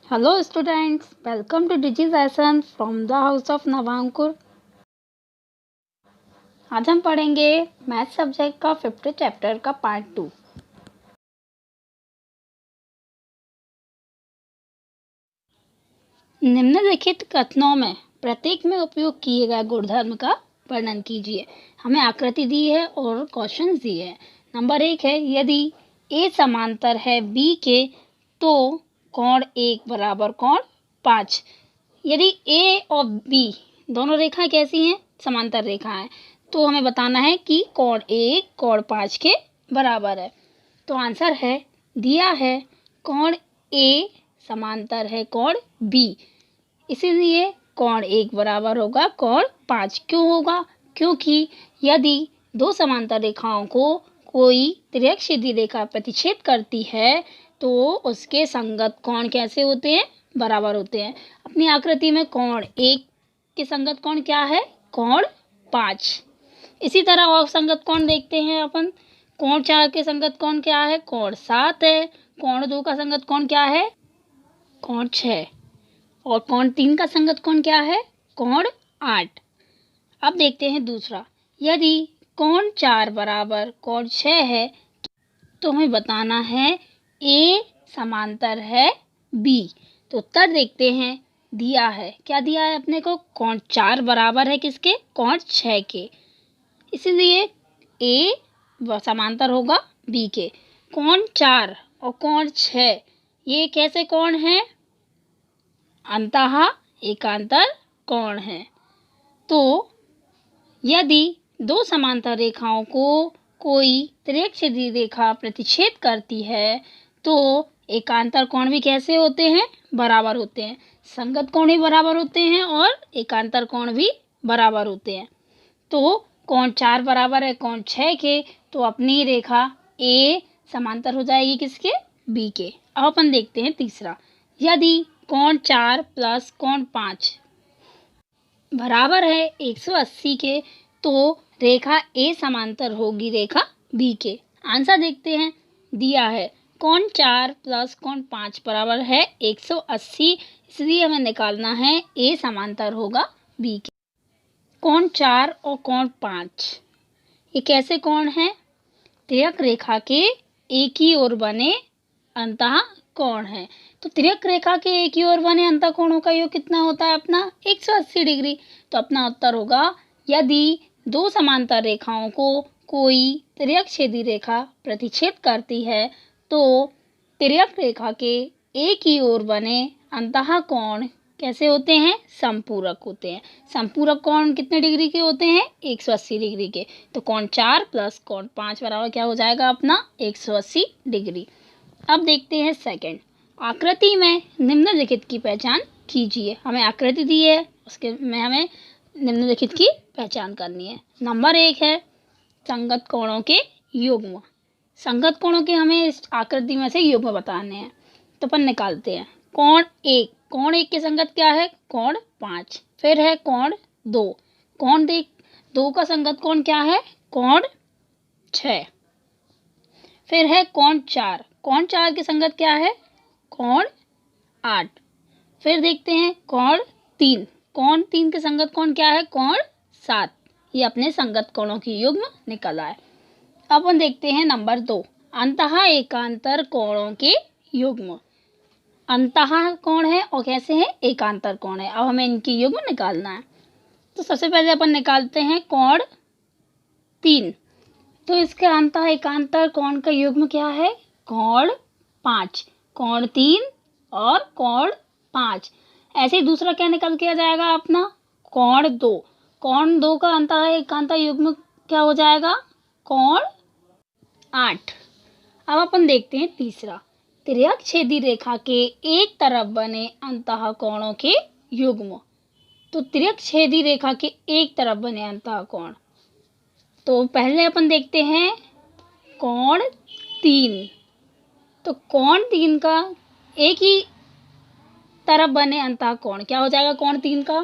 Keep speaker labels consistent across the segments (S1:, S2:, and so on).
S1: Hello students, welcome to digi session from the house of Navankur. आज हम पढ़ेंगे math subject का 5th चैप्टर का पार्ट 2। निम्नलिखित कथनों में प्रत्येक में उपयोग किए गए गुणधर्म का वर्णन कीजिए। हमें आकृति दी है और क्वेश्चन दिए हैं। नंबर 1 है, यदि ए समांतर है बी के तो कोण 1 बराबर कोण 5। यदि ए और बी दोनों रेखाएं कैसी हैं? समांतर रेखाएं। तो हमें बताना है कि कोण 1 कोण 5 के बराबर है। तो आंसर है, दिया है कोण ए समांतर है कोण बी, इसीलिए कोण 1 बराबर होगा कोण 5। क्यों होगा? क्योंकि यदि दो समांतर रेखाओं को कोई तिर्यक रेखा प्रतिच्छेद करती है तो उसके संगत कोण कैसे होते हैं? बराबर होते हैं। अपनी आकृति में कोण 1 के संगत कोण क्या है? कोण 5। इसी तरह और संगत कोण देखते हैं अपन। कोण 4 के संगत कोण क्या है? कोण 7 है। कोण 2 का संगत कोण क्या है? कोण 6। और कोण 3 का संगत कोण क्या है? कोण 8। अब देखते हैं दूसरा। यदि कोण 4 बराबर कोण 6 है तो हमें बताना है ए समांतर है बी। तो उत्तर देखते हैं। दिया है, क्या दिया है अपने को? कोण 4 बराबर है किसके? कोण 6 के, इसलिए ए समांतर होगा बी के। कोण 4 और कोण 6 ये कैसे कोण है? अंतः एकांतर कोण है। तो यदि दो समांतर रेखाओं को कोई तिर्यक रेखा प्रतिच्छेद करती है तो एकांतर कोण भी कैसे होते हैं? बराबर होते हैं। संगत कोण भी बराबर होते हैं और एकांतर कोण भी बराबर होते हैं। तो कोण 4 बराबर है कोण 6 के, तो अपनी रेखा ए समांतर हो जाएगी किसके? बी के। अब अपन देखते हैं तीसरा। यदि कोण 4 प्लस कोण 5 बराबर है 180 के तो रेखा ए समांतर होगी रेखा बी के। आंसर देखते हैं। दिया है कोण 4 प्लस कोण 5 बराबर है 180, इसलिए हमें निकालना है ए समांतर होगा बी के। कोण 4 और कोण 5 ये कैसे कोण है? तिर्यक रेखा के एक ही ओर बने अंतः कोण है। तो तिर्यक रेखा के एक ही ओर बने अंतः कोणों का योग कितना होता है अपना? 180 डिग्री। तो अपना उत्तर होगा, यदि दो समांतर रेखाओं को कोई तिर्यक रेखा प्रतिच्छेद करती है तो तिर्यक रेखा के एक ही ओर बने अंतः कोण कैसे होते हैं? समपूरक होते हैं। समपूरक कोण कितने डिग्री के होते हैं? 180 डिग्री के। तो कोण 4 प्लस कोण 5 बराबर क्या हो जाएगा अपना? 180 डिग्री। अब देखते हैं सेकंड। आकृति में निम्नलिखित की पहचान कीजिए। हमें आकृति दी है, उसके में हमें निम्नलिखित की पहचान करनी है। नंबर 1 है संगत कोणों के युग्म। संगत कोणों के हमें इस आकृति में से युग्म बताने हैं, तो अपन निकालते हैं। कोण 1, कोण 1 के संगत क्या है? कोण 5। फिर है कोण 2, कोण 2 का संगत कोण क्या है? कोण 6। फिर है कोण 4, कोण 4 के संगत क्या है? कोण 8। फिर देखते हैं कोण 3, कोण 3 के संगत कोण क्या है? कोण 7। ये अपने संगत कोणों की युग्म निकल आए। अब अपन देखते हैं नंबर 2, अंतः एकांतर कोणों के युग्म। अंतः कोण है और कैसे है? एकांतर कोण है। अब हमें इनकी युग्म निकालना है। तो सबसे पहले अपन निकालते हैं कोण 3। तो इसके अंतः एकांतर कोण का युग्म क्या है? कोण 5। कोण 3 और कोण 5। ऐसे ही दूसरा क्या निकल के आ जाएगा अपना? कोण 2। कोण 2 का अंतः एकांतर युग्म क्या हो जाएगा? कोण 8। अब अपन देखते हैं तीसरा। तिर्यक रेखा के एक तरफ बने अंतः कोणों के युग्म। तो तिर्यक रेखा के एक तरफ बने अंतः कोण, तो पहले अपन देखते हैं कोण 3। तो कोण 3 का एक ही तरफ बने अंतः कोण क्या हो जाएगा? कोण 3 का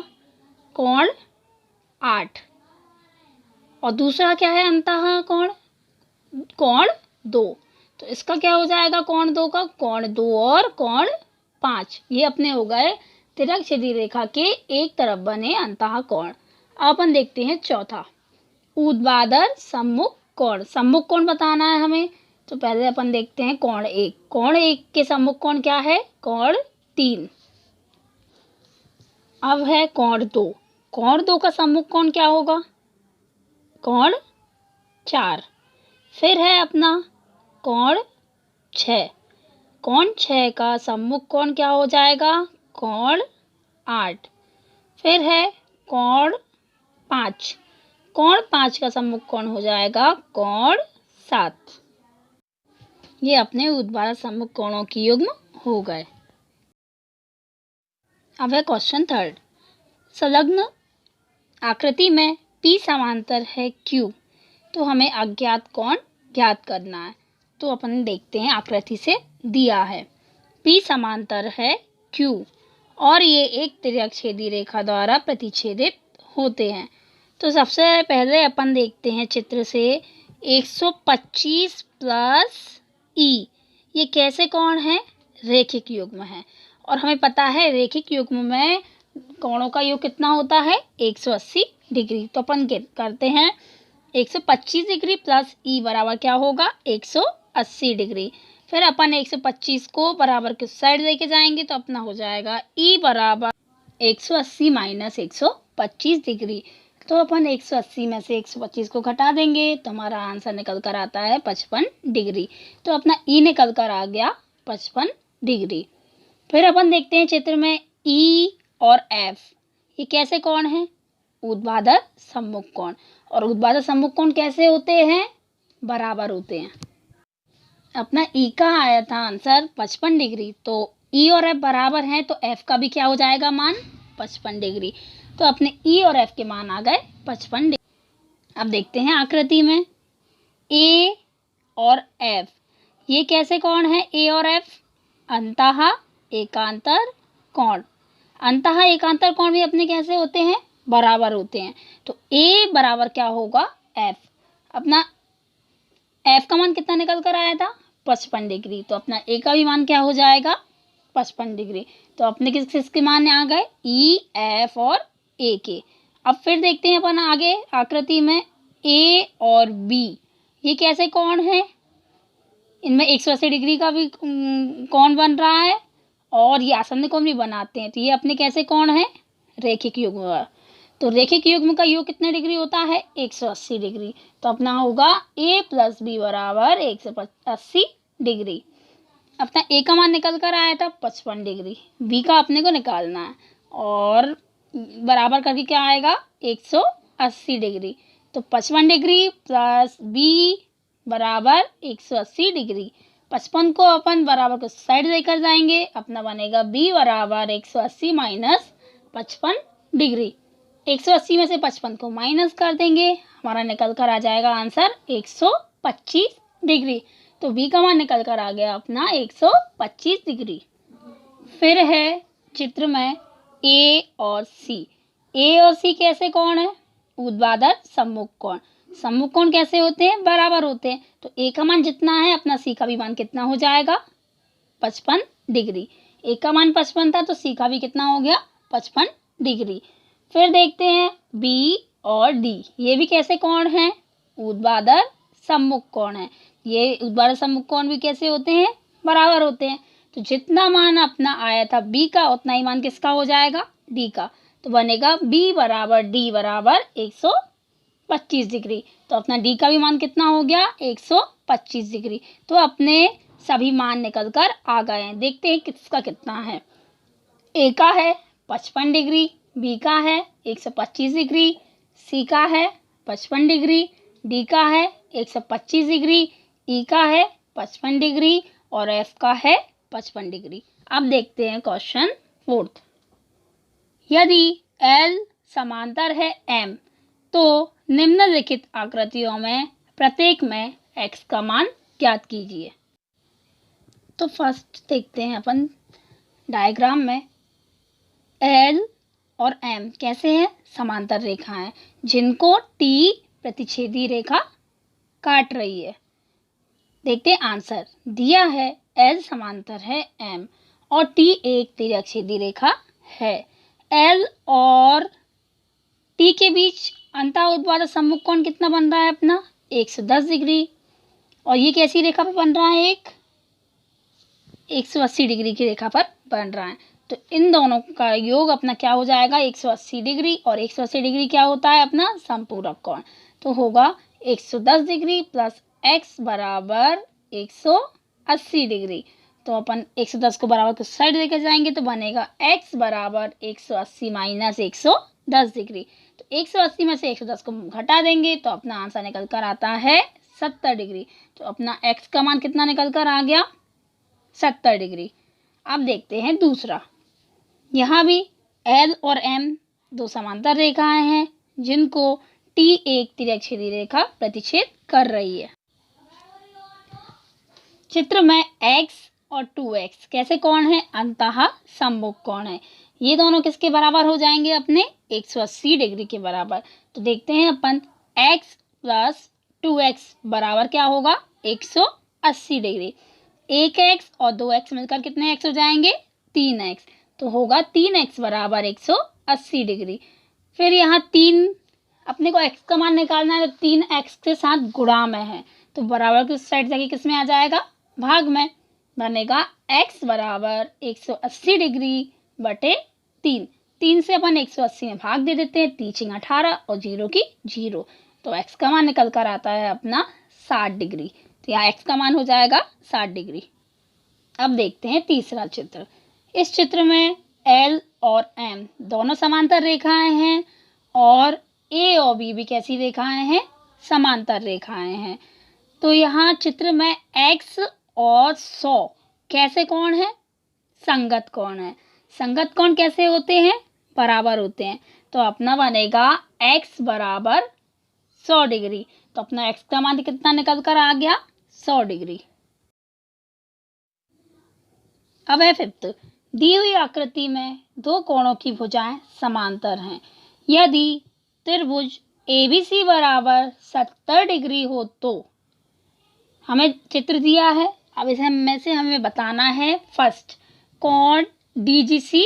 S1: कोण 8। और दूसरा क्या है अंतः कोण? कोण 2। तो इसका क्या हो जाएगा? कोण 2 का कोण 2 और कोण 5। ये अपने हो गए तिर्यक-छेदी रेखा के एक तरफ बने अंतः कोण। अब अपन देखते हैं चौथा, ऊर्ध्वाधर सम्मुख कोण। सम्मुख कोण बताना है हमें, तो पहले अपन देखते हैं कोण 1। कोण 1 के सम्मुख कोण क्या है? कोण 3। अब है कोण 2। कोण 2 का सम्मुख कोण क्या होगा? कोण 4। फिर है अपना कोण 6। कोण 6 का सम्मुख कोण क्या हो जाएगा? कोण 8। फिर है कोण 5। कोण 5 का सम्मुख कोण हो जाएगा कोण 7। ये अपने ऊर्ध्वाधर सम्मुख कोणों की युग्म हो गए। अब है क्वेश्चन 3। संलग्न आकृति में P समांतर है Q, तो हमें अज्ञात कोण ज्ञात करना है। तो अपन देखते हैं, आकृति से दिया है P समांतर है Q और ये एक तिर्यक-छेदी रेखा द्वारा प्रतिच्छेदित होते हैं। तो सबसे पहले अपन देखते हैं चित्र से 125 प्लस E, ये कैसे कोण है? रेखिक युग्म है। और हमें पता है रेखिक युग्म में कोणों का योग कितना होता है? 180 डिग्री। तो अपन करते हैं 125 डिग्री प्लस E बराबर क्या होगा? 180 डिग्री। फिर अपन 125 को बराबर किस साइड लेके जाएंगे, तो अपना हो जाएगा E बराबर 180 माइनस 125 डिग्री। तो अपन 180 में से 125 को घटा देंगे तो हमारा आंसर निकल कर आता है 55 डिग्री। तो अपना E निकल कर आ गया 55 डिग्री। फिर अपन देखते हैं चित्र में E और F, ये कैसे कोण हैं? ऊर्ध्वाधर सम्मुख कोण। और ऊर्ध्वाधर सम्मुख कोण कैसे होते हैं? बराबर होते हैं। अपना E का आया था आंसर 55 डिग्री, तो E और F बराबर हैं, तो F का भी क्या हो जाएगा मान? 55 डिग्री। तो अपने E और F के मान आ गए 55 डिग्री। अब देखते हैं आकृति में A और F, ये कैसे कोण है? A और F अंतः एकांतर कोण। अंतः एकांतर कोण भी अपने कैसे होते हैं? बराबर होते हैं। तो A बराबर क्या होगा? F। अपना F का मान कितना निकल कर आया था? 55 डिग्री। तो अपना A का भी मान क्या हो जाएगा? 55 डिग्री। तो अपने किसके मान आ गए? E, F और A के। अब फिर देखते हैं अपन आगे आकृति में A और B, ये कैसे कोण है? इनमें 180 डिग्री का भी कोण बन रहा है और ये आसन्न कोण भी बनाते हैं। तो ये अपने कैसे कोण है? रेखिक युग्म। तो रेखिक युग्म का योग कितने डिग्री होता है? 180 डिग्री। तो अपना होगा A प्लस B बराबर 180 डिग्री। अपना A का मान निकल कर आया था 55 डिग्री, B का अपने को निकालना है और बराबर करके क्या आएगा? 180 डिग्री। तो 55 डिग्री प्लस B बराबर 180 डिग्री। 55 को अपन बराबर को साइड लेकर जाएंगे, अपना बनेगा B बराबर 180 माइनस 55 डिग्री। 180 में से 55 को माइनस कर देंगे, हमारा निकल कर आ जाएगा आंसर 125 डिग्री। तो B का मान निकल कर आ गया अपना 125 डिग्री। फिर है चित्र में A और C। A और C कैसे कोण है? ऊर्ध्वाधर सम्मुख कोण। सम्मुख कोण कैसे होते हैं? बराबर होते हैं। तो A का मान जितना है अपना C का भी मान कितना हो जाएगा? 55 डिग्री। A का मान 55 था तो C का भी कितना हो गया? 55 डिग्री। फिर देखते हैं B और D, ये भी कैसे कोण हैं? ऊर्ध्वाधर सम्मुख कोण है। ये ऊर्ध्वाधर सम्मुख कोण भी कैसे होते हैं? बराबर होते हैं। तो जितना मान अपना आया था B का, उतना ही मान किसका हो जाएगा? D का। तो बनेगा B बराबर D बराबर 125 डिग्री। तो अपना D का भी मान कितना हो गया? 125 डिग्री। तो अपने सभी मान निकल कर आ गए हैं। देखते हैं किसका कितना है। A का है 55 डिग्री, B का है 125 डिग्री, C का है 55 डिग्री, D का है 125 डिग्री, E का है 55 डिग्री और F का है 55 डिग्री। अब देखते हैं क्वेश्चन 4। यदि L समांतर है M, तो निम्नलिखित आकृतियों में प्रत्येक में x का मान ज्ञात कीजिए। तो फर्स्ट देखते हैं अपन डायग्राम में L और M कैसे हैं? समांतर रेखा हैं जिनको T प्रतिच्छेदी रेखा काट रही है। देखते हैं आंसर। दिया है L समांतर है M और टी एक तिर्यकछेदी रेखा है। एल और टी के बीच अंतः उत्पादक सम्मुख कोण कितना बन रहा है अपना 110 डिग्री, और ये कैसी रेखा पर बन रहा है, एक 180 डिग्री की रेखा पर बन रहा है। तो इन दोनों का योग अपना क्या हो जाएगा 180 डिग्री, और 180 डिग्री क्या होता है अपना समपूरक कोण, तो होगा 110 डिग्री प्लस x बराबर 180 डिग्री। तो अपन 110 को बराबर किस साइड लेकर जाएंगे तो बनेगा x बराबर 180 माइनस 110 डिग्री। तो 180 में से 110 को घटा देंगे तो अपना आंसर निकल कर आता है 70 डिग्री। तो अपना x का मान कितना निकल कर आ गया 70 डिग्री। अब देखते हैं दूसरा। यहाँ भी L और M दो समांतर रेखाएं हैं जिनको T एक तिर्यकछेदी रेखा प्रतिच्छेद कर रही है। चित्र में x और 2x कैसे कोण है, अंतः सम्मुख कोण है। ये दोनों किसके बराबर हो जाएंगे अपने 180 डिग्री के बराबर। तो देखते हैं अपन x प्लस 2x बराबर क्या होगा 180 डिग्री। 1x और 2x मिलकर कितने x हो जाएंगे 3x, तो होगा 3x बराबर 180 डिग्री। फिर यहाँ 3 अपने को x का मान निकालना है, तो 3x के साथ गुणा में है तो बराबर किस साइड जाके किस में आ जाएगा भाग में, बनेगा x बराबर 180 डिग्री बटे 3। 3 से अपन 180 में भाग दे देते हैं, 3 18 और 0 की 0, तो x का मान निकल कर आता है अपना 60 डिग्री। तो यहाँ x का मान हो जाएगा 60 डिग्री। अब देखते हैं तीसरा चित्र। इस चित्र में L और M दोनों समांतर रेखाएं हैं और A और B भी कैसी रेखाएं हैं, समांतर रेखाएं हैं। तो यहाँ चित्र में x और 100 कैसे कोण है, संगत कोण है। संगत कोण कैसे होते हैं, बराबर होते हैं। तो अपना बनेगा x बराबर 100 डिग्री। तो अपना x का मान कितना निकल कर आ गया 100 डिग्री। अब है फिफ्थ। दी हुई आकृति में दो कोणों की भुजाएं समांतर हैं। यदि त्रिभुज ABC बराबर 70 डिग्री हो तो हमें चित्र दिया है। अब इसमें से हमें बताना है फर्स्ट कोण DGC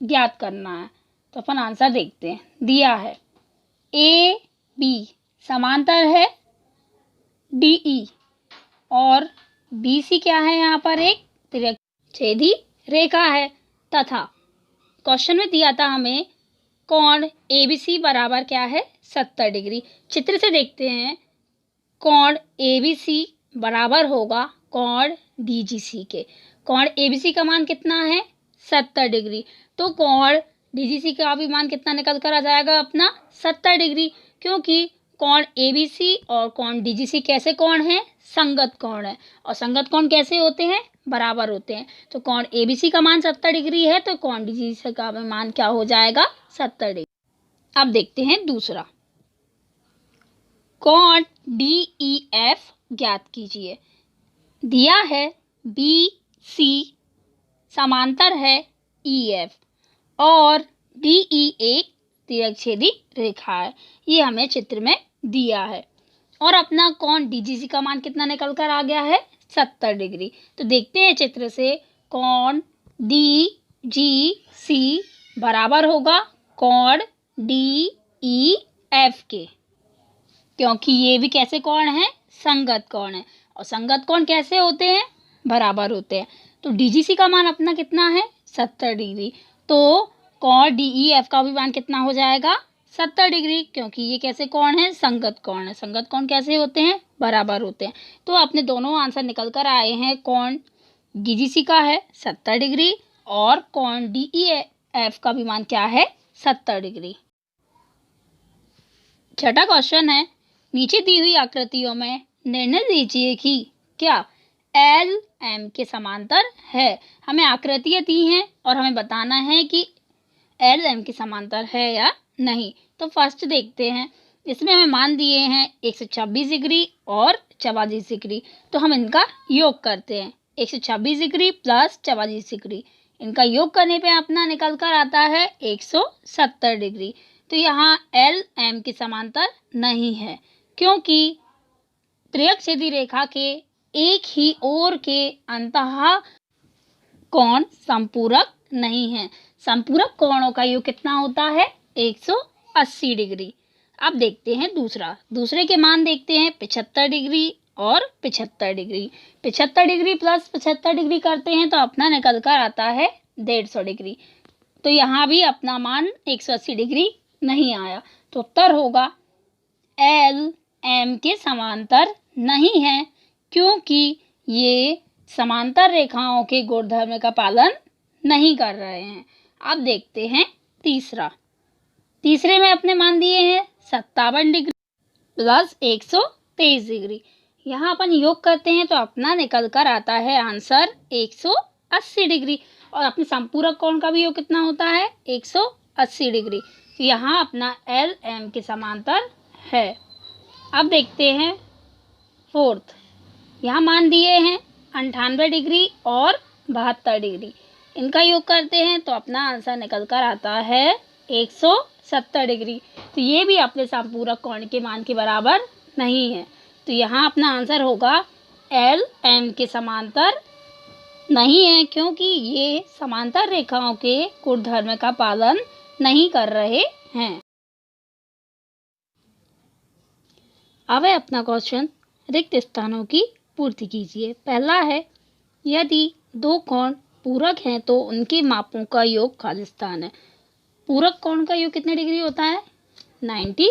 S1: ज्ञात करना है। तो अपन आंसर देखते हैं। दिया है AB समांतर है DE और BC क्या है, यहाँ पर एक तिर्यकछेदी रेखा है, तथा क्वेश्चन में दिया था हमें कोण ABC बराबर क्या है 70 डिग्री। चित्र से देखते हैं कोण ABC बराबर होगा कोण DGC के। कोण ABC का मान कितना है 70 डिग्री, तो कोण DGC का भी मान कितना निकल कर आ जाएगा अपना 70 डिग्री, क्योंकि कोण ABC और कोण DGC कैसे कोण है, संगत कोण है। और संगत कोण कैसे होते हैं, बराबर होते हैं। तो कोण ABC का मान 70 डिग्री है तो कोण DGC का मान क्या हो जाएगा 70 डिग्री। अब देखते हैं दूसरा। कोण DEF ज्ञात कीजिए। दिया है BC समांतर है EF और DE एक तिर्यकछेदी रेखा है। ये हमें चित्र में दिया है और अपना कोण DGC का मान कितना निकल कर आ गया है 70 डिग्री। तो देखते हैं चित्र से कोण DGC बराबर होगा कोण DEF के, क्योंकि ये भी कैसे कोण है, संगत कोण है। और संगत कोण कैसे होते हैं, बराबर होते हैं। तो DGC का मान अपना कितना है 70 डिग्री, तो कोण DEF का भी मान कितना हो जाएगा 70 डिग्री, क्योंकि ये कैसे कोण है, संगत कोण है। संगत कोण कैसे होते हैं, बराबर होते हैं। तो अपने दोनों आंसर निकल कर आए हैं। कोण DGC का है 70 डिग्री और कोण DEF का भी मान क्या है 70 डिग्री। छठा क्वेश्चन है, नीचे दी हुई आकृतियों में निर्णय दीजिए कि क्या L M के समांतर है। हमें आकृतियाँ दी हैं और हमें बताना है कि L M के समांतर है या नहीं। तो फर्स्ट देखते हैं, इसमें हमें मान दिए हैं 126 डिग्री और 44 डिग्री, तो हम इनका योग करते हैं। 126 डिग्री प्लस 44 डिग्री, इनका योग करने पे अपना निकल कर आता है 170 डिग्री। तो यहाँ L M के समांतर नहीं है, क्योंकि त्रियकछेदी रेखा के एक ही ओर के अंतः कोण संपूरक नहीं है। संपूरक कोणों का योग कितना होता है? 180 डिग्री। अब देखते हैं दूसरे के मान देखते हैं 75 डिग्री और 75 डिग्री। 75 डिग्री प्लस 75 डिग्री करते हैं तो अपना निकल कर आता है 150 डिग्री। तो यहाँ भी अपना मान 180 डिग्री नहीं आया, तो उत्तर होगा एल एम के समांतर नहीं है, क्योंकि ये समांतर रेखाओं के गुणधर्म का पालन नहीं कर रहे हैं। अब देखते हैं तीसरे में अपने मान दिए हैं 57 डिग्री प्लस 123 डिग्री। यहाँ अपन योग करते हैं तो अपना निकल कर आता है आंसर 180 डिग्री, और अपने संपूरक कोण का भी योग कितना होता है? 180 डिग्री। तो यहाँ अपना एल एम के समांतर है। अब देखते हैं फोर्थ। यहाँ मान दिए हैं 98 डिग्री और 72 डिग्री। इनका योग करते हैं तो अपना आंसर निकल कर आता है 170 डिग्री। तो ये भी अपने संपूरक कोण के मान के बराबर नहीं है। तो यहाँ अपना आंसर होगा एल एम के समांतर नहीं है, क्योंकि ये समांतर रेखाओं के गुणधर्म का पालन नहीं कर रहे हैं। अब है अपना क्वेश्चन, रिक्त स्थानों की पूर्ति कीजिए। पहला है, यदि दो कोण पूरक हैं तो उनके मापों का योग खाली स्थान है। पूरक कोण का योग कितने डिग्री होता है? 90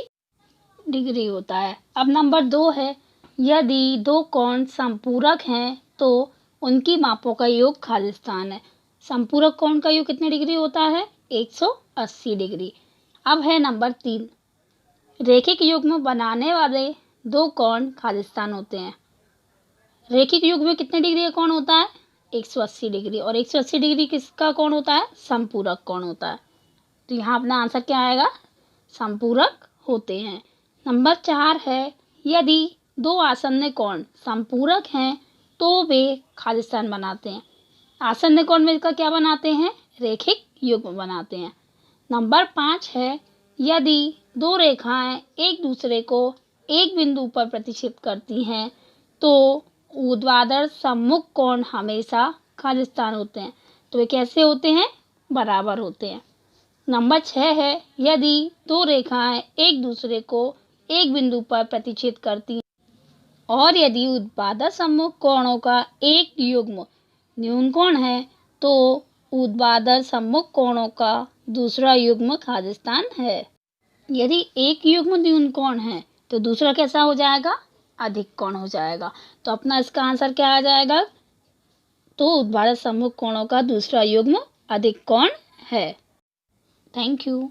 S1: डिग्री होता है। अब नंबर 2 है, यदि दो कोण संपूरक हैं तो उनकी मापों का योग खाली स्थान है। संपूरक कोण का योग कितने डिग्री होता है? 180 डिग्री। अब है नंबर 3, रेखिक युग्म बनाने वाले दो कोण खाली स्थान होते हैं। रेखिक युग्म में कितने डिग्री का कोण होता है? 180 डिग्री। और 180 डिग्री किसका कोण होता है? संपूरक कोण होता है। तो यहाँ अपना आंसर क्या आएगा? संपूरक होते हैं। नंबर 4 है, यदि दो आसन्न कोण संपूरक हैं तो वे खाली स्थान बनाते हैं। आसन्न कोण मिलकर क्या बनाते हैं? रेखिक युग्म बनाते हैं। नंबर 5 है, यदि दो रेखाएं एक दूसरे को एक बिंदु पर प्रतिच्छेद करती हैं तो ऊर्ध्वाधर सम्मुख कोण हमेशा खाली स्थान होते हैं। तो वे कैसे होते हैं? बराबर होते हैं। नंबर 6 है, यदि दो रेखाएं एक दूसरे को एक बिंदु पर प्रतिच्छेद करती हैं और यदि ऊर्ध्वाधर सम्मुख कोणों का एक युग्म न्यून कोण है तो ऊर्ध्वाधर सम्मुख कोणों का दूसरा युग्म खाली स्थान है। यदि एक युग्म न्यून कोण है तो दूसरा कैसा हो जाएगा? अधिक कोण हो जाएगा। तो अपना इसका आंसर क्या आ जाएगा? तो ऊर्ध्वाधर सम्मुख कोणों का दूसरा युग्म अधिक कोण है। Thank you.